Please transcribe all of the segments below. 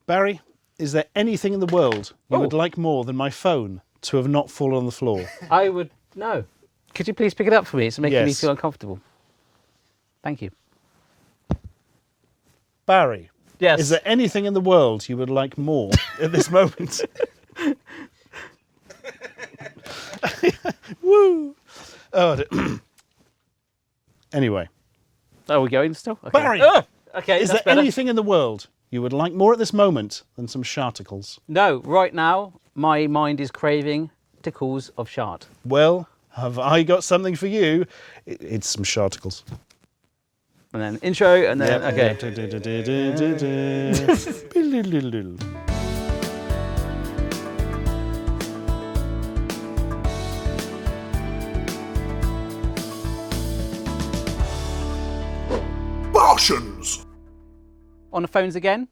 Barry, is there anything in the world you would like more than my phone to have not fallen on the floor? I would... No. Could you please pick it up for me? It's making me Yes. feel uncomfortable. Thank you. Barry, Yes. is there anything in the world you would like more at this moment? Woo! Oh, anyway. Are we going still? Okay. Barry! Oh, okay, Is that's there better. anything in the world you would like more at this moment than some Sharticles? No, right now, my mind is craving tickles of shart. Well, have I got something for you? It's some Sharticles. And then intro, and then... Okay. Barshens! On the phones again?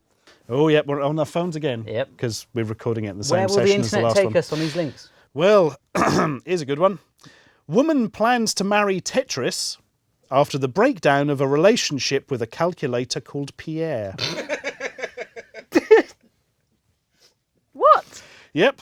Oh, yeah, we're on our phones again. Yep. Because we're recording it in the Where same will the session as the internet last take one. us on these links? Well, here's a good one. Woman plans to marry Tetris after the breakdown of a relationship with a calculator called Pierre. What? Yep.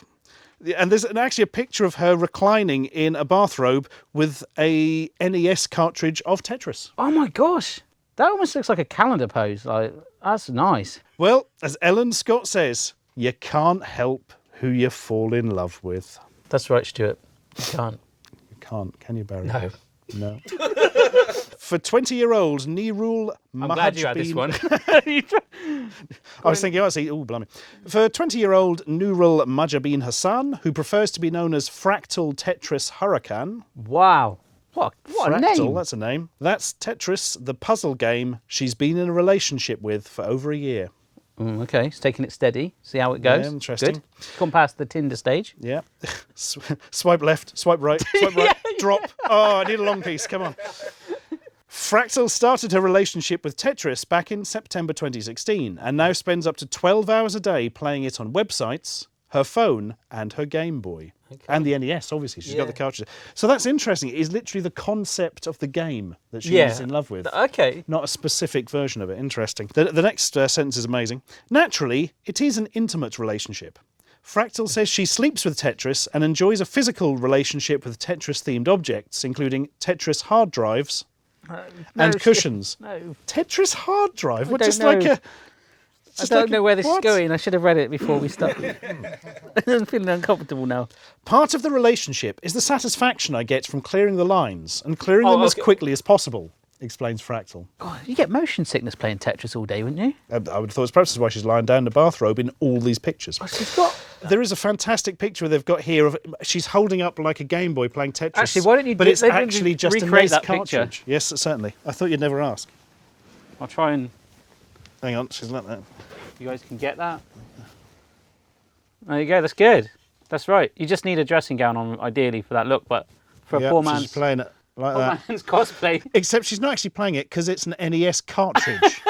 And there's actually a picture of her reclining in a bathrobe with a NES cartridge of Tetris. Oh my gosh. That almost looks like a calendar pose. Like, that's nice. Well, as Ellen Scott says, you can't help who you fall in love with. That's right, Stuart. You can't. You can't, can you, Barry? No. No. For 20-year-old Nirul I'm glad you had this one. I was thinking, blimey. For 20-year-old Nurul Mujabin Hassan, who prefers to be known as Fractal Tetris Huracan. Wow. What a Fractal, name. that's a name. That's Tetris, the puzzle game she's been in a relationship with for over a year. Okay, it's taking it steady. See how it goes. Yeah, interesting. Good. Gone past the Tinder stage. Yeah. Swipe left, swipe right, drop. Oh, I need a long piece, come on. Fractal started her relationship with Tetris back in September 2016 and now spends up to 12 hours a day playing it on websites, her phone and her Game Boy. Okay. And the NES, obviously. She's got the cartridge. So that's interesting. It is literally the concept of the game that she is in love with. Okay. Not a specific version of it. Interesting. The next sentence is amazing. Naturally, it is an intimate relationship. Fractal says she sleeps with Tetris and enjoys a physical relationship with Tetris-themed objects, including Tetris hard drives and cushions. No. Tetris hard drive? What, don't just know. like a... I don't know where this is what? going. I should have read it before we started. I'm feeling uncomfortable now. Part of the relationship is the satisfaction I get from clearing the lines and clearing them as quickly as possible, explains Fractal. God, you get motion sickness playing Tetris all day, wouldn't you? I would have thought it's perhaps why she's lying down in a bathrobe in all these pictures. Oh, she's got... There is a fantastic picture they've got here of she's holding up like a Game Boy playing Tetris. Actually, why don't you? But it's they didn't actually just a recreate NES that cartridge. picture. Yes, certainly. I thought you'd never ask. I'll try and. Hang on, she's like that. You guys can get that. There you go. That's good. That's right. You just need a dressing gown on, ideally, for that look. But for a poor man's she's playing it like that. man's cosplay. Except she's not actually playing it because it's an NES cartridge.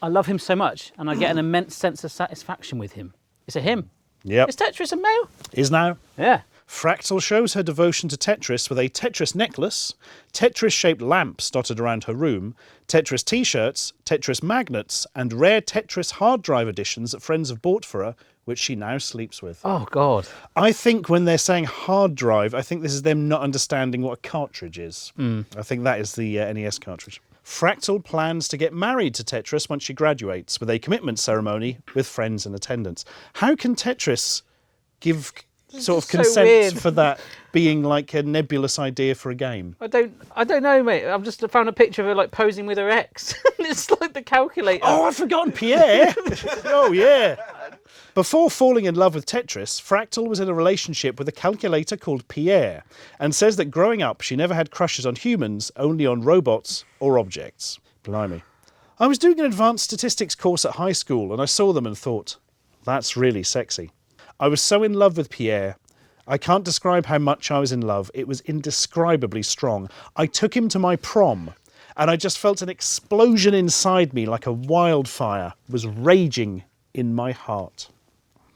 I love him so much, and I get an immense sense of satisfaction with him. It's a him. Yep. Is Tetris a male? Is now. Yeah. Fractal shows her devotion to Tetris with a Tetris necklace, Tetris-shaped lamps dotted around her room, Tetris T-shirts, Tetris magnets, and rare Tetris hard drive editions that friends have bought for her, which she now sleeps with. Oh, God. I think when they're saying hard drive, I think this is them not understanding what a cartridge is. I think that is the NES cartridge. Fractal plans to get married to Tetris once she graduates, with a commitment ceremony with friends in attendance. How can Tetris give sort of so consent weird. for that being like a nebulous idea for a game? I don't know, mate. I've just found a picture of her like posing with her ex. It's like the calculator. Oh, I've forgotten Pierre. Oh, yeah. Before falling in love with Tetris, Fractal was in a relationship with a calculator called Pierre and says that growing up she never had crushes on humans, only on robots or objects. Blimey. I was doing an advanced statistics course at high school and I saw them and thought, that's really sexy. I was so in love with Pierre. I can't describe how much I was in love. It was indescribably strong. I took him to my prom and I just felt an explosion inside me like a wildfire was raging in my heart.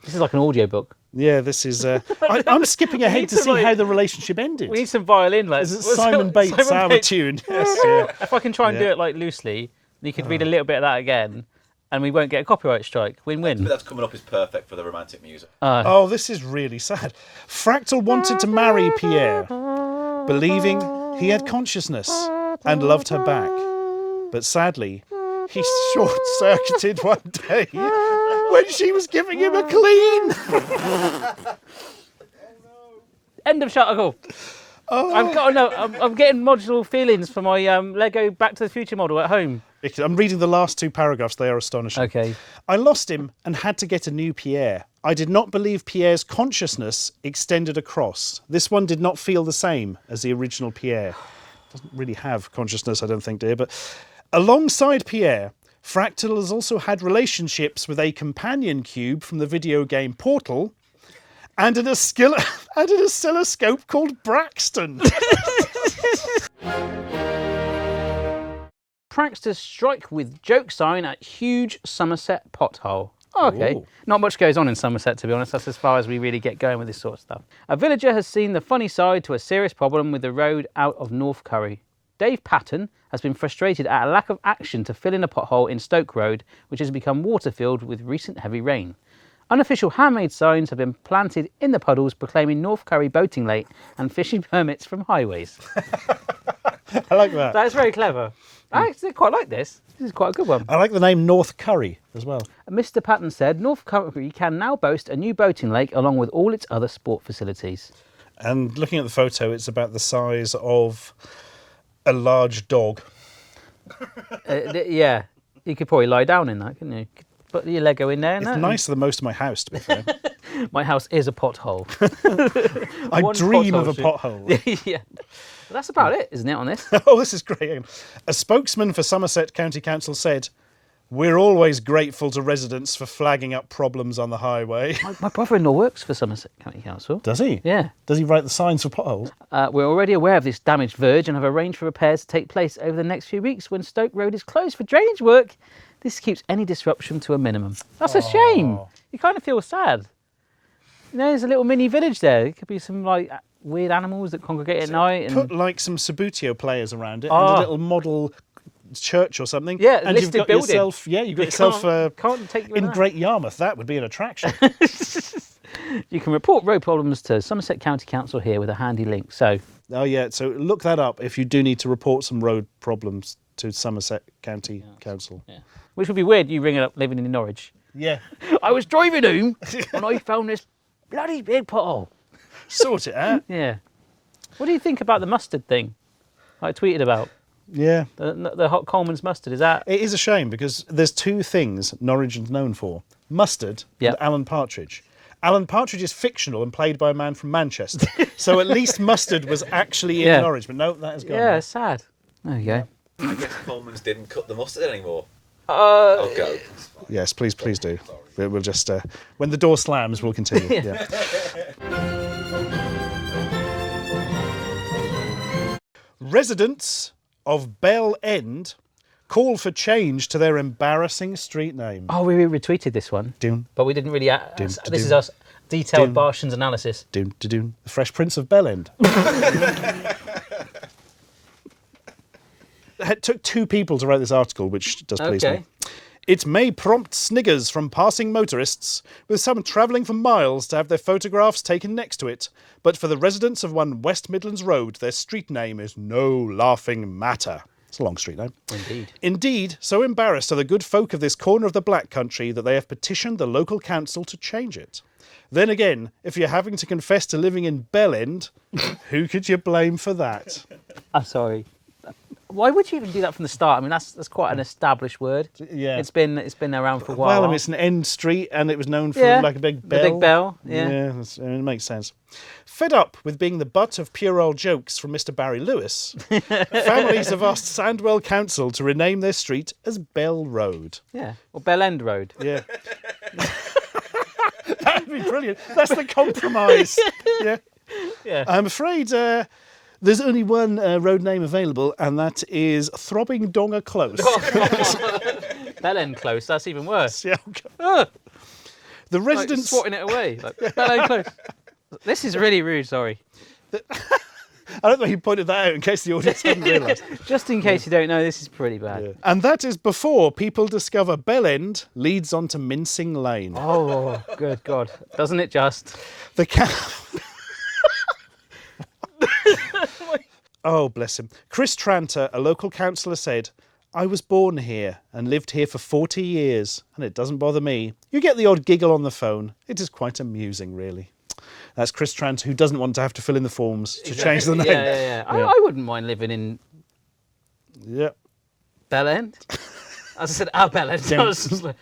This is like an audiobook. Yeah, this is... I'm skipping ahead to see how the relationship ended. We need some violin. Like, Is it Simon Bates' our tune? Yes, yeah. If I can try and do it like loosely, you could read a little bit of that again. and we won't get a copyright strike. Win-win. But that's coming up is perfect for the romantic music. Oh, this is really sad. Fractal wanted to marry Pierre, believing he had consciousness and loved her back. But sadly, he short-circuited one day when she was giving him a clean. End of Sharticle. I'm getting modular feelings for my Lego Back to the Future model at home. I'm reading the last 2 paragraphs. They are astonishing. Okay. I lost him and had to get a new Pierre. I did not believe Pierre's consciousness extended across. This one did not feel the same as the original Pierre. Doesn't really have consciousness, I don't think, dear. But alongside Pierre, Fractal has also had relationships with a companion cube from the video game Portal and an oscilloscope called Braxton. Pranksters strike with joke sign at huge Somerset pothole. Oh, okay. Ooh. Not much goes on in Somerset, to be honest. That's as far as we really get going with this sort of stuff. A villager has seen the funny side to a serious problem with the road out of North Curry. Dave Patton has been frustrated at a lack of action to fill in a pothole in Stoke Road, which has become water-filled with recent heavy rain. Unofficial handmade signs have been planted in the puddles proclaiming North Curry boating late and fishing permits from highways. I like that. That is very clever. I actually quite like this. This is quite a good one. I like the name North Curry as well. Mr. Patton said North Curry can now boast a new boating lake along with all its other sport facilities. And looking at the photo, it's about the size of a large dog. Yeah, you could probably lie down in that, couldn't you? Put your Lego in there. It's nicer than most of my house, to be fair. My house is a pothole. I dream of a pothole. Yeah. But that's about it, isn't it, on this? Oh, this is great. A spokesman for Somerset County Council said, "We're always grateful to residents for flagging up problems on the highway." My brother-in-law works for Somerset County Council. Does he? Yeah. Does he write the signs for potholes? We're already aware of this damaged verge and have arranged for repairs to take place over the next few weeks when Stoke Road is closed for drainage work. This keeps any disruption to a minimum. That's a shame. You kind of feel sad. You know, there's a little mini village there. It could be some like weird animals that congregate at night. And put like some Subbuteo players around it and a little model church or something. Yeah, and you've got building. yourself. Yeah, you've got yourself can't take you in that. Great Yarmouth. That would be an attraction. You can report road problems to Somerset County Council here with a handy link. So. Oh yeah, so look that up if you do need to report some road problems to Somerset County Council. Yeah. Which would be weird, you ring it up living in Norwich. Yeah. I was driving home and I found this bloody big pothole. Sort it out. Yeah. What do you think about the mustard thing I tweeted about? Yeah. The hot Coleman's mustard, is that? It is a shame because there's 2 things Norwich is known for. Mustard and Alan Partridge. Alan Partridge is fictional and played by a man from Manchester. So at least Mustard was actually in Norwich, but no, that has gone. Yeah, it's sad. There you go. I guess Coleman's didn't cut the mustard anymore. I'll go. Yes, please do. We'll just, when the door slams, we'll continue. Yeah. Residents of Bell End call for change to their embarrassing street name. Oh, we retweeted this one, but we didn't really. This is us detailed Barshens analysis. The Fresh Prince of Bell End. It took 2 people to write this article, which does please me. It may prompt sniggers from passing motorists, with some travelling for miles to have their photographs taken next to it. But for the residents of one West Midlands road, their street name is no laughing matter. It's a long street name. Indeed, so embarrassed are the good folk of this corner of the Black Country that they have petitioned the local council to change it. Then again, if you're having to confess to living in Bell End, who could you blame for that? I'm sorry. Why would you even do that from the start? I mean, that's quite an established word. Yeah. It's been around for a while. Well, I mean, it's an end street and it was known for like a big bell. The big bell, yeah. Yeah, it makes sense. Fed up with being the butt of puerile jokes from Mr. Barry Lewis, families have asked Sandwell Council to rename their street as Bell Road. Yeah, or Bell End Road. Yeah. That'd be brilliant. That's the compromise. Yeah. Yeah. I'm afraid there's only one road name available, and that is Throbbing Donga Close. Bell End Close, that's even worse. Yeah. The residents... Like swatting it away. Like, Bell End Close. This is really rude, sorry. I don't know you pointed that out in case the audience hadn't realised. Just in case you don't know, this is pretty bad. And that is before people discover Bell End leads on to Mincing Lane. Oh, good God. Doesn't it just? The Oh, bless him. Chris Tranter, a local councillor, said, I was born here and lived here for 40 years, and it doesn't bother me. You get the odd giggle on the phone. It is quite amusing, really. That's Chris Tranter, who doesn't want to have to fill in the forms to change the name. Yeah. I wouldn't mind living in Yep. Bell End. As I said, Bell End. I was just like,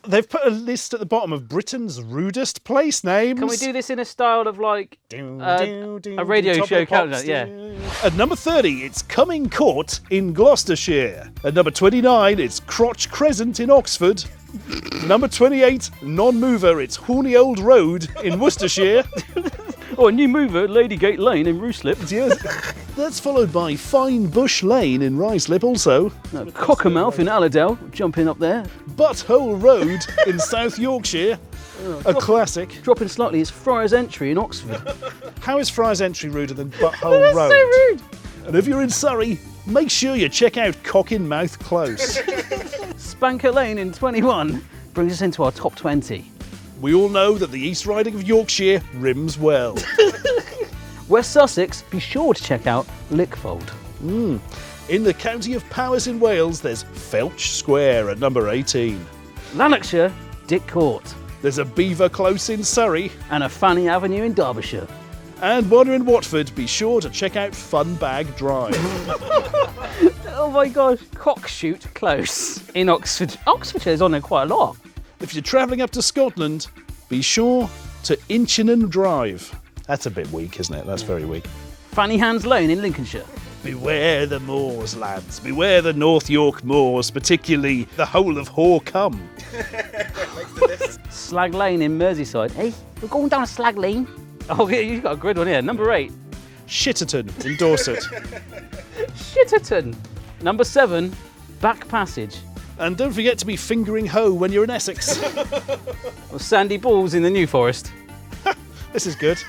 They've put a list at the bottom of Britain's rudest place names. can we do this in a style of like a radio Top of show the Pops, countdown? Yeah. At number 30, it's Coming Court in Gloucestershire. At number 29, it's Crotch Crescent in Oxford. Number 28, non-mover, it's Horny Old Road in Worcestershire. Oh, a new mover, Ladygate Lane in Ruislip. Yes. That's followed by Fine Bush Lane in Ruislip also. Cockermouth in Allerdale, jumping up there. Butthole Road in South Yorkshire. A classic. Dropping slightly, it's Friars Entry in Oxford. How is Friars Entry ruder than Butthole Road? So rude. And if you're in Surrey, make sure you check out Cockin-Mouth Close. Spanker Lane in 21 brings us into our top 20. We all know that the East Riding of Yorkshire rims well. West Sussex, be sure to check out Lickfold. In the county of Powys in Wales, there's Felch Square at number 18. Lanarkshire, Dick Court. There's a Beaver Close in Surrey. And a Fanny Avenue in Derbyshire. And while you're in Watford, be sure to check out Funbag Drive. Oh my gosh, Cockshoot Close in Oxford. Oxfordshire's on there quite a lot. If you're travelling up to Scotland, be sure to Inchinnan Drive. That's a bit weak, isn't it? That's very weak. Fanny Hands Lane in Lincolnshire. Beware the moors, lads. Beware the North York moors, particularly the whole of Horecombe. Slag Lane in Merseyside. Hey, we're going down a Slag Lane. Oh, yeah, you've got a good one here. Number 8. Shitterton in Dorset. Shitterton. Number 7. Back Passage. And don't forget to be fingering hoe when you're in Essex. Or Sandy Balls in the New Forest. This is good.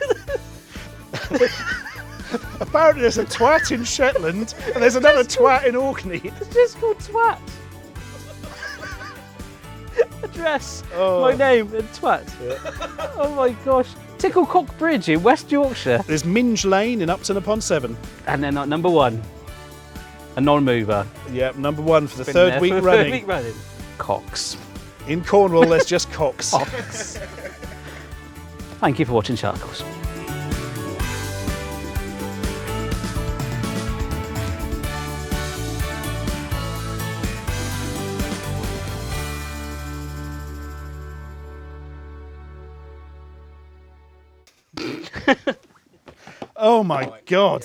Apparently there's a twat in Shetland and there's another twat in Orkney. It's just called Twat. Address. Oh. My name and Twat. Yeah. Oh my gosh. Ticklecock Bridge in West Yorkshire. There's Minge Lane in Upton upon Severn. And then at number 1. A non-mover. Yep, number 1 for the Been third there week for running. Third week running. Cox. In Cornwall, there's just Cox. Cox. Thank you for watching Sharticles. Oh my God.